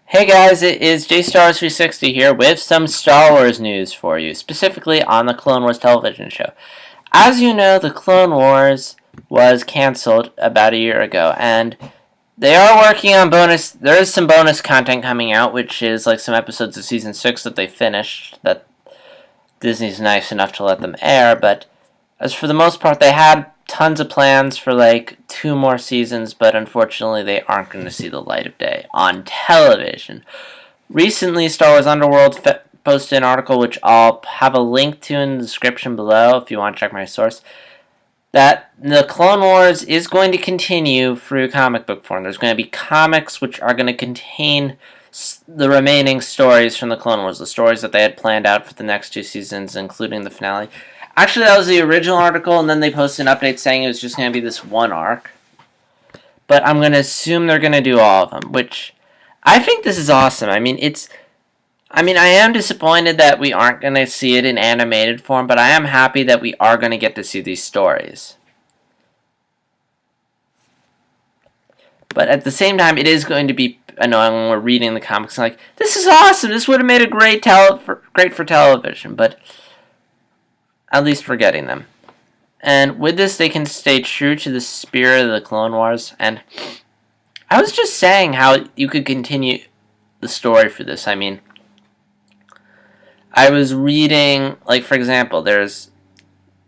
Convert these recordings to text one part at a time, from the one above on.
Hey guys, it is JStars360 here with some Star Wars news for you, specifically on the Clone Wars television show. As you know, the Clone Wars was canceled about a year ago, and they are working on there is some bonus content coming out, which is like some episodes of Season 6 that they finished, that Disney's nice enough to let them air, but as for the most part, they had tons of plans for like 2 more seasons, but unfortunately they aren't going to see the light of day on television. Recently, Star Wars Underworld posted an article, which I'll have a link to in the description below if you want to check my source, that the Clone Wars is going to continue through comic book form. There's going to be comics which are going to contain the remaining stories from the Clone Wars, the stories that they had planned out for the next 2 seasons, including the finale. Actually, that was the original article, and then they posted an update saying it was just going to be this one arc. But I'm going to assume they're going to do all of them, which I think this is awesome. I am disappointed that we aren't going to see it in animated form, but I am happy that we are going to get to see these stories. But at the same time, it is going to be annoying when we're reading the comics and like, this is awesome, this would have made a great for television, but at least we're getting them. And with this, they can stay true to the spirit of the Clone Wars. And I was just saying how you could continue the story for this. I mean, I was reading, like, for example, there's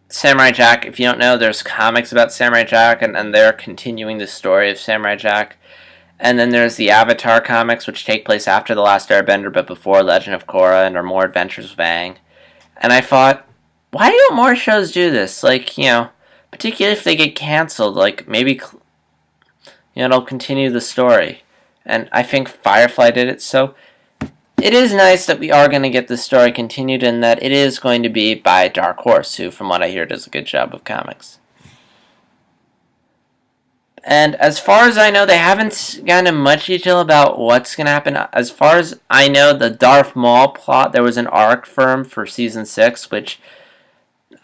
Samurai Jack. If you don't know, there's comics about Samurai Jack, and they're continuing the story of Samurai Jack. And then there's the Avatar comics, which take place after The Last Airbender, but before Legend of Korra and are more Adventures of Aang. And I thought, why don't more shows do this? Like, particularly if they get canceled, like, maybe, it'll continue the story. And I think Firefly did it, so it is nice that we are going to get the story continued and that it is going to be by Dark Horse, who, from what I hear, does a good job of comics. And as far as I know, they haven't gone into much detail about what's going to happen. As far as I know, the Darth Maul plot, there was an arc for Season 6, which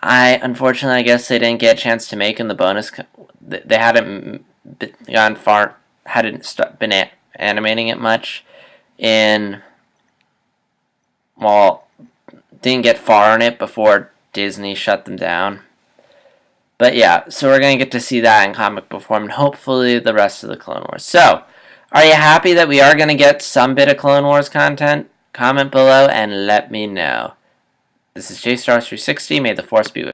unfortunately, I guess they didn't get a chance to make in the bonus. They hadn't gone far, been animating it much didn't get far on it before Disney shut them down. But yeah, so we're going to get to see that in comic book form, and hopefully the rest of the Clone Wars. So, are you happy that we are going to get some bit of Clone Wars content? Comment below and let me know. This is JStars360. May the Force be with you.